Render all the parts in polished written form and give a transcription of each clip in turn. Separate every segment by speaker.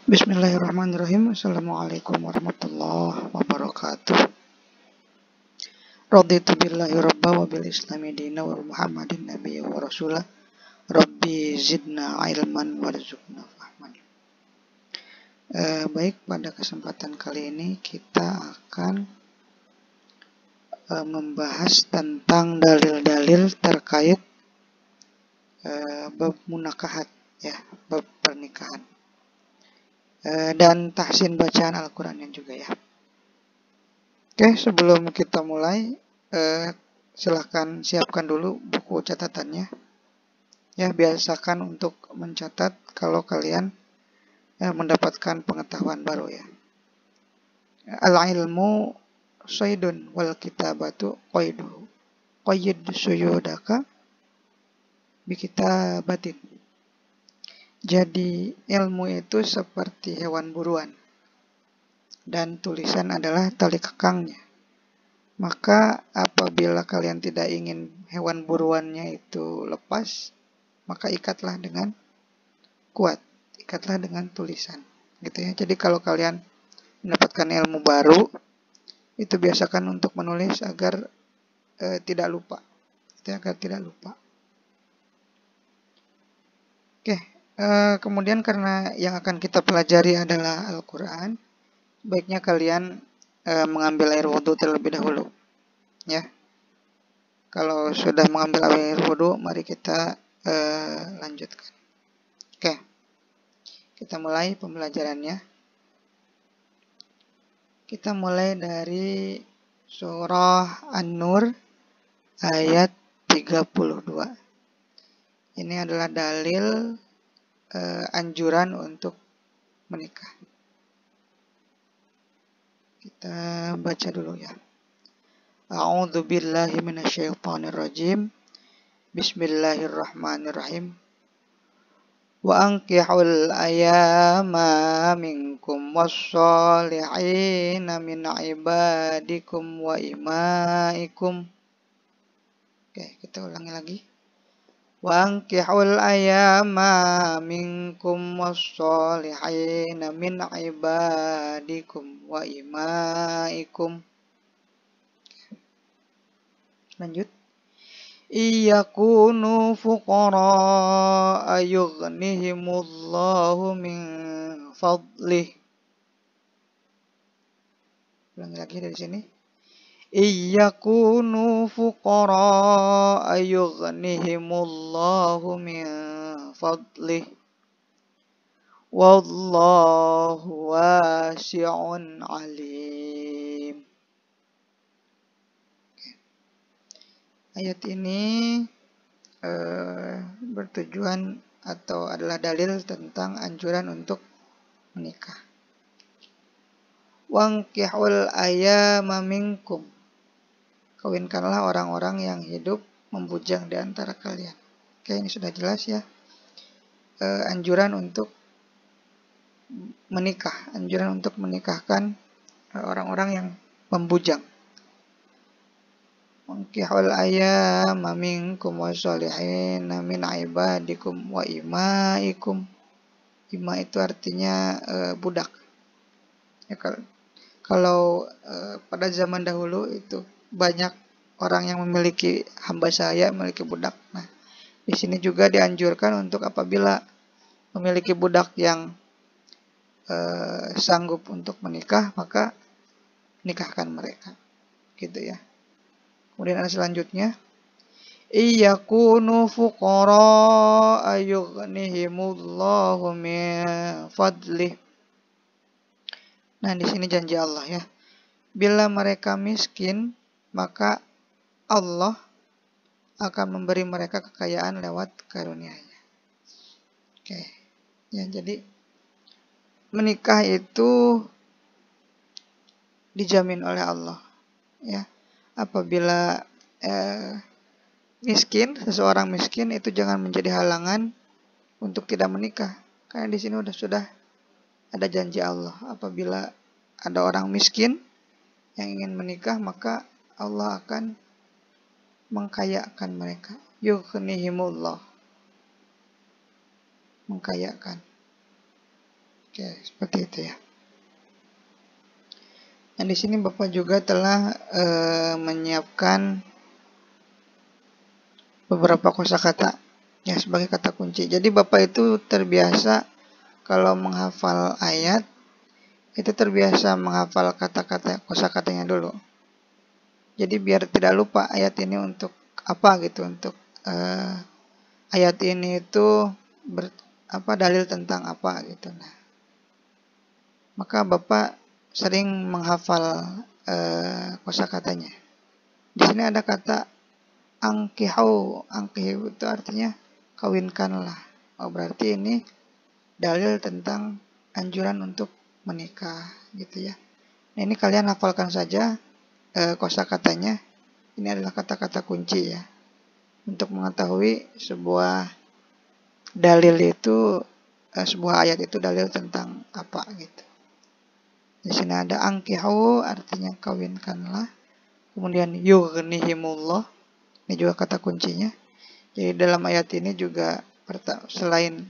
Speaker 1: Bismillahirrahmanirrahim. Assalamualaikum warahmatullahi wabarakatuh. Raditu billahi rabba wa bil islami dina wa muhammadin nabiyya wa rasulah. Rabbi zidna ilman warzuqna fahman. Baik, pada kesempatan kali ini kita akan membahas tentang dalil-dalil terkait bab munakahat, ya, bab pernikahan. Dan tahsin bacaan Al-Qurannya juga, ya. Oke, sebelum kita mulai, silahkan siapkan dulu buku catatannya. Ya, biasakan untuk mencatat kalau kalian mendapatkan pengetahuan baru, ya. Al-ilmu saydun wal kitabatu qayduhu. Qayyid suyudaka bi kitabatin. Jadi ilmu itu seperti hewan buruan dan tulisan adalah tali kekangnya. Maka apabila kalian tidak ingin hewan buruannya itu lepas, maka ikatlah dengan kuat, ikatlah dengan tulisan, gitu ya. Jadi kalau kalian mendapatkan ilmu baru, itu biasakan untuk menulis agar tidak lupa, agar tidak lupa. Oke, kemudian karena yang akan kita pelajari adalah Al-Quran, baiknya kalian mengambil air wudhu terlebih dahulu, ya. Kalau sudah mengambil air wudhu, mari kita lanjutkan. Oke, kita mulai pembelajarannya. Kita mulai dari surah An-Nur ayat 32. Ini adalah dalil anjuran untuk menikah. Kita baca dulu, ya. A'udzu billahi minasyaitonir rajim. Bismillahirrahmanirrahim. Wa ankihul ayama minkum wassalihin min ibadikum wa imaikum. Oke, kita ulangi lagi. Wa ankihul ayama minkum wassalihin min ibadikum wa imaikum. Lanjut. Iyakunu fuqara yughnihimullahu min fadlih. Ulangi lagi dari sini. Iyakunu fuqara yughnihimullahu min fadlih. Wallahu wasi'un alim. Ayat ini bertujuan atau adalah dalil tentang anjuran untuk menikah. Wankihul ayama minkum. Kawinkanlah orang-orang yang hidup membujang di antara kalian. Oke, ini sudah jelas, ya. Anjuran untuk menikah, anjuran untuk menikahkan orang-orang yang membujang. Wankihul ayama minkum wassalihin min ibadikum wa imaikum. Ima itu artinya budak. Ya, kalau pada zaman dahulu itu banyak orang yang memiliki hamba sahaya, memiliki budak. Nah, di sini juga dianjurkan untuk apabila memiliki budak yang sanggup untuk menikah, maka nikahkan mereka, gitu ya. Kemudian ada selanjutnya, iyakunu fuqara yughnihimullahu min fadlih. Nah, di sini janji Allah, ya. Bila mereka miskin, maka Allah akan memberi mereka kekayaan lewat karunia-Nya. Oke. Ya, jadi menikah itu dijamin oleh Allah, ya. Apabila seseorang miskin itu jangan menjadi halangan untuk tidak menikah. Karena di sini sudah ada janji Allah. Apabila ada orang miskin yang ingin menikah, maka Allah akan mengkayakan mereka. Yughnihimullah, mengkayakan. Oke, seperti itu ya. Nah, di sini Bapak juga telah menyiapkan beberapa kosakata ya sebagai kata kunci. Jadi Bapak itu terbiasa kalau menghafal ayat itu terbiasa menghafal kata-kata kosakatanya dulu. Jadi biar tidak lupa ayat ini untuk apa gitu, untuk ayat ini itu dalil tentang apa gitu. Nah, maka Bapak sering menghafal kosakatanya. Di sini ada kata angkihau. Angkihau itu artinya kawinkanlah. Oh, berarti ini dalil tentang anjuran untuk menikah gitu ya. Nah, ini kalian hafalkan saja kosakatanya. Ini adalah kata-kata kunci ya. Untuk mengetahui sebuah dalil itu sebuah ayat itu dalil tentang apa gitu. Di sini ada angkihu artinya kawinkanlah. Kemudian yughnihimullah, ini juga kata kuncinya. Jadi dalam ayat ini juga selain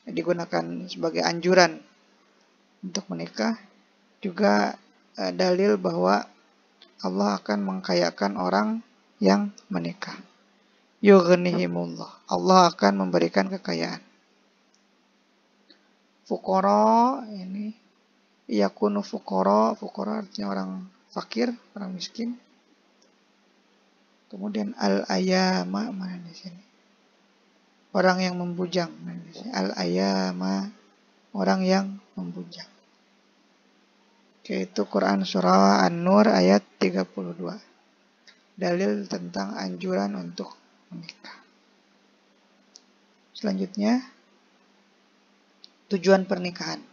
Speaker 1: digunakan sebagai anjuran untuk menikah, juga dalil bahwa Allah akan mengkayakan orang yang menikah. Yughnihimullah, Allah akan memberikan kekayaan. Fuqara, ini yakunu fuqara, fuqara artinya orang fakir, orang miskin. Kemudian al-ayama, mana di sini? Orang yang membujang. Al-ayama, orang yang membujang. Yaitu Quran surah An-Nur ayat 32. Dalil tentang anjuran untuk menikah. Selanjutnya, tujuan pernikahan.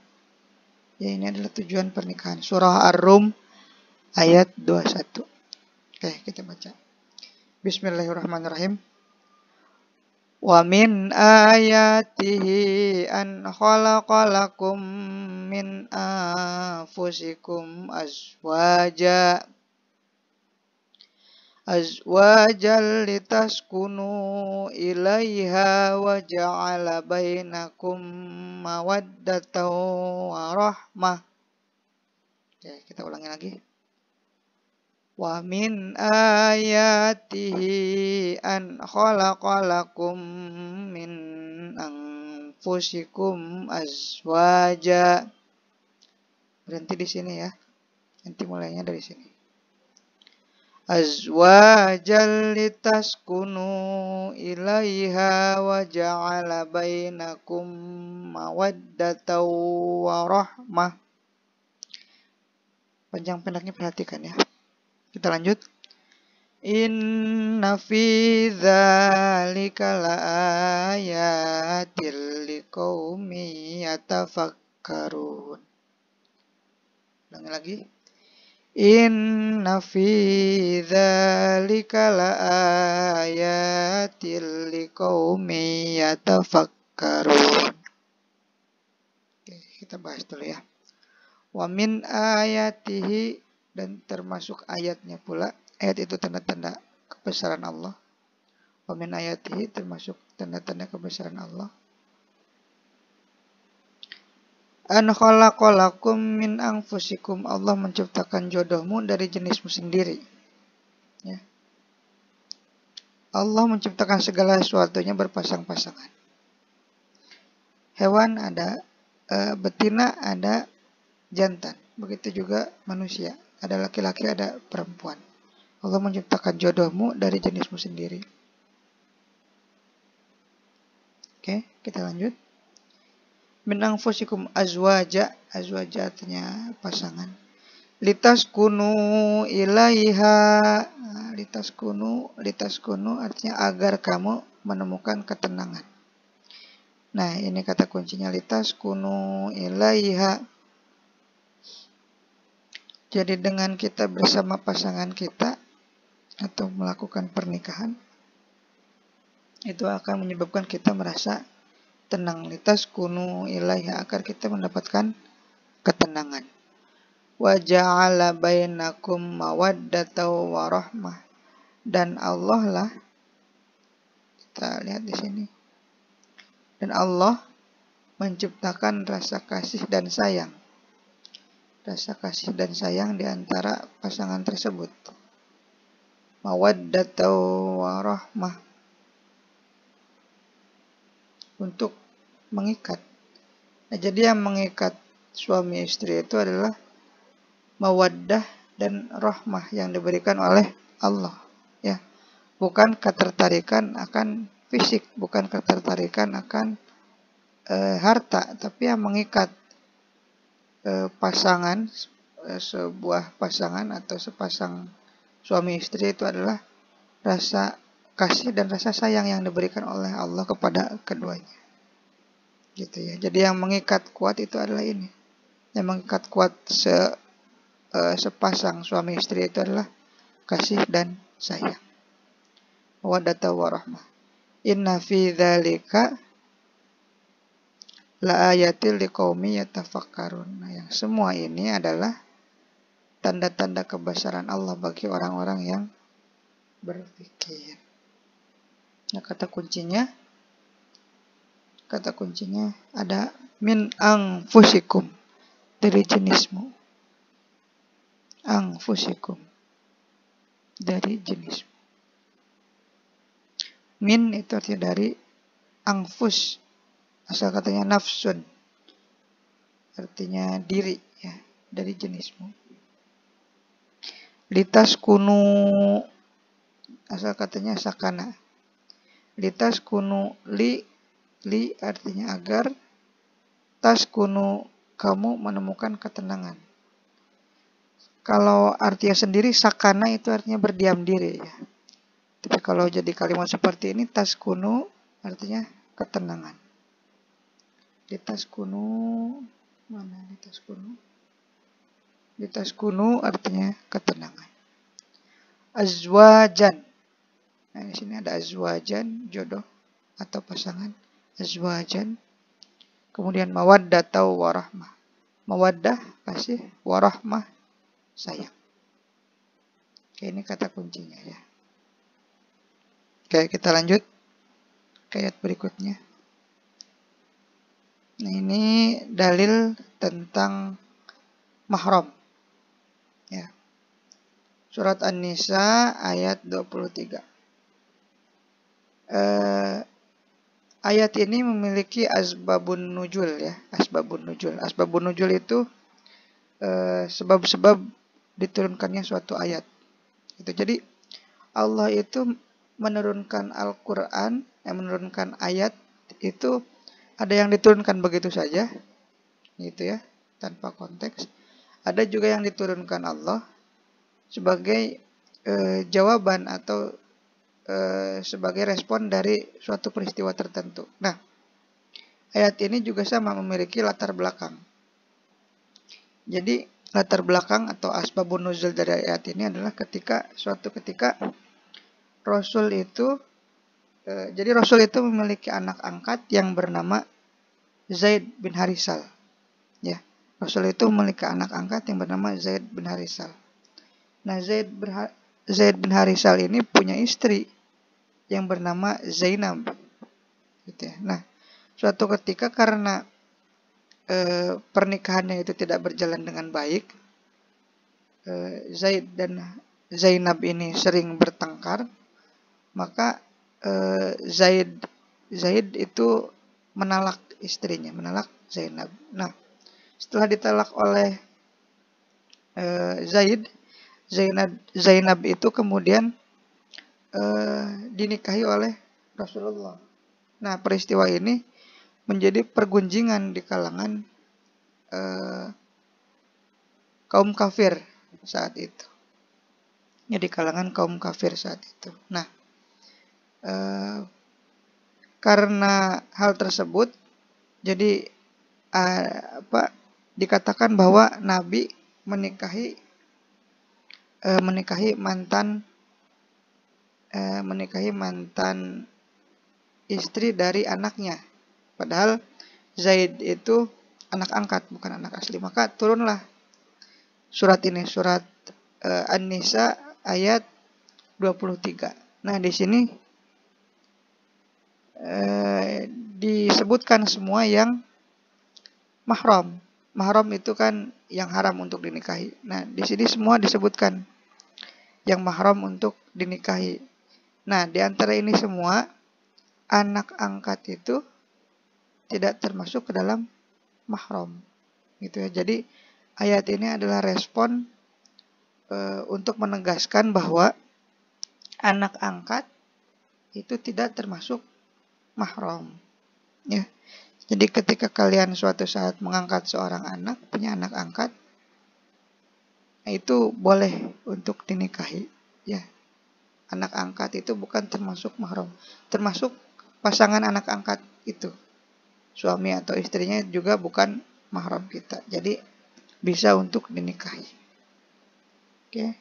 Speaker 1: Ya, ini adalah tujuan pernikahan. Surah Ar-Rum ayat 21. Oke, kita baca. Bismillahirrahmanirrahim. Wa min ayatihi an khalaqalakum min anfusikum azwajan litaskunu ilaiha wa ja'ala bainakum mawaddatan wa rahmah. Oke, kita ulangi lagi. Wa min ayatihi an khalaqalakum min anfusikum azwaja. Berhenti di sini ya. Nanti mulainya dari sini. Azwajan litaskunu ilaiha wa ja'ala bainakum mawaddatan wa rahmah. Panjang pendeknya perhatikan ya. Kita lanjut. Inna fi dzalika laayatil liqaumi yatafakkarun. Ulangi lagi. Inna fi dzalika laayatil liqaumi yatafakkarun. Oke, kita bahas dulu ya. Wa min ayatihi, dan termasuk ayatnya pula. Ayat itu tanda-tanda kebesaran Allah. Wa min ayatihi termasuk tanda-tanda kebesaran Allah. An khalaqalakum min anfusikum, Allah menciptakan jodohmu dari jenismu sendiri. Ya. Allah menciptakan segala sesuatunya berpasang-pasangan. Hewan ada, betina ada, jantan. Begitu juga manusia. Ada laki-laki, ada perempuan. Allah menciptakan jodohmu dari jenismu sendiri. Oke, kita lanjut. Min anfusikum azwaja. Azwaja artinya pasangan. Litaskunu ilaiha. Litaskunu artinya agar kamu menemukan ketenangan. Nah, ini kata kuncinya, litaskunu ilaiha. Jadi dengan kita bersama pasangan kita atau melakukan pernikahan, itu akan menyebabkan kita merasa tenang. Litaskunu ilaiha, agar kita mendapatkan ketenangan. Wa ja'ala bainakum mawaddatan wa rahmah. Dan Allah lah, kita lihat di sini. Dan Allah menciptakan rasa kasih dan sayang. Rasa kasih dan sayang di antara pasangan tersebut. Mawaddatan warahmah, untuk mengikat. Nah, jadi yang mengikat suami istri itu adalah mawaddah dan rahmah yang diberikan oleh Allah, ya. Bukan ketertarikan akan fisik, bukan ketertarikan akan harta, tapi yang mengikat pasangan, sebuah pasangan atau sepasang suami istri itu adalah rasa kasih dan rasa sayang yang diberikan oleh Allah kepada keduanya. Gitu ya. Jadi yang mengikat kuat itu adalah ini. Yang mengikat kuat sepasang suami istri itu adalah kasih dan sayang. Mawaddatan warahmah. Inna fi dzalika la ayatil liqaumi yatafakkarun. Nah, yang semua ini adalah tanda-tanda kebesaran Allah bagi orang-orang yang berpikir. Nah, kata kuncinya ada min anfusikum, dari jenismu. Anfusikum, dari jenismu. Min itu artinya dari, anfus asal katanya nafsun, artinya diri, ya, dari jenismu. Litas kunu asal katanya sakana. Litas kunu li artinya agar, tas kunu kamu menemukan ketenangan. Kalau artinya sendiri sakana itu artinya berdiam diri, ya. Tapi kalau jadi kalimat seperti ini, tas kunu artinya ketenangan. Litas kunu, mana litas kunu? Litas kunu artinya ketenangan. Azwajan. Nah, di sini ada azwajan, jodoh atau pasangan. Azwajan. Kemudian mawaddatan warahmah. Mawaddah kasih, warahmah sayang. Oke, ini kata kuncinya, ya. Oke, kita lanjut ke ayat berikutnya. Nah, ini dalil tentang mahram, ya. Surat An-Nisa ayat 23. Ayat ini memiliki asbabun nuzul, ya. Asbabun nuzul. Asbabun nuzul itu sebab-sebab diturunkannya suatu ayat. Itu jadi Allah itu menurunkan Al-Quran, yang menurunkan ayat itu ada yang diturunkan begitu saja, gitu ya, tanpa konteks. Ada juga yang diturunkan Allah sebagai jawaban atau sebagai respon dari suatu peristiwa tertentu. Nah, ayat ini juga sama memiliki latar belakang. Jadi latar belakang atau asbabun nuzul dari ayat ini adalah suatu ketika Rasul itu, jadi Rasul itu memiliki anak angkat yang bernama Zaid bin Harisal. Ya, Rasul itu memiliki anak angkat yang bernama Zaid bin Harisal. Nah, Zaid bin Harisal ini punya istri yang bernama Zainab. Gitu ya. Nah, suatu ketika karena pernikahannya itu tidak berjalan dengan baik, Zaid dan Zainab ini sering bertengkar. Maka Zaid itu menalak istrinya, menalak Zainab. Nah, setelah ditalak oleh Zainab itu kemudian dinikahi oleh Rasulullah. Nah, peristiwa ini menjadi pergunjingan di kalangan kaum kafir saat itu. Ya, di kalangan kaum kafir saat itu. Nah, karena hal tersebut, jadi dikatakan bahwa Nabi menikahi mantan istri dari anaknya. Padahal Zaid itu anak angkat, bukan anak asli. Maka turunlah surat ini, surat An-Nisa ayat 23. Nah, di sini disebutkan semua yang mahram. Mahram itu kan yang haram untuk dinikahi. Nah, di sini semua disebutkan yang mahram untuk dinikahi. Nah, di antara ini semua anak angkat itu tidak termasuk ke dalam mahram. Gitu ya. Jadi ayat ini adalah respon untuk menegaskan bahwa anak angkat itu tidak termasuk mahram. Ya. Jadi ketika kalian suatu saat mengangkat seorang anak, punya anak angkat, itu boleh untuk dinikahi. Ya. Anak angkat itu bukan termasuk mahram, termasuk pasangan anak angkat itu. Suami atau istrinya juga bukan mahram kita. Jadi bisa untuk dinikahi. Oke.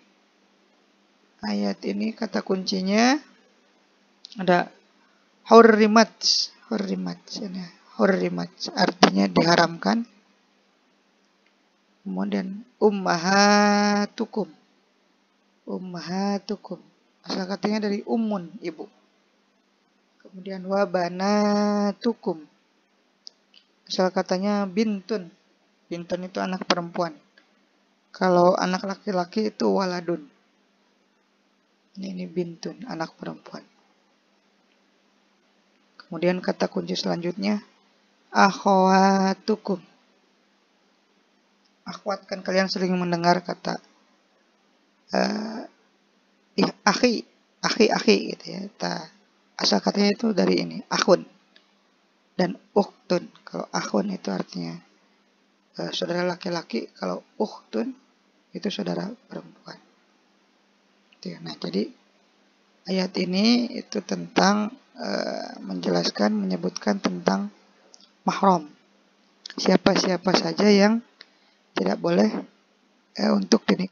Speaker 1: Ayat ini kata kuncinya ada hurrimat. Hurrimat artinya diharamkan. Kemudian ummahatukum. Asal katanya dari ummun, ibu. Kemudian wabanatukum. Asal katanya bintun. Bintun itu anak perempuan. Kalau anak laki-laki itu waladun. Ini bintun, anak perempuan. Kemudian kata kunci selanjutnya akhwatukum. Akhwat kan kalian sering mendengar kata akhi gitu ya. Asal katanya itu dari ini, akhun dan ukhtun. Kalau akhun itu artinya saudara laki-laki, kalau ukhtun itu saudara perempuan. Nah, jadi ayat ini itu tentang menjelaskan, menyebutkan tentang mahram. Siapa-siapa saja yang tidak boleh untuk dinikahi.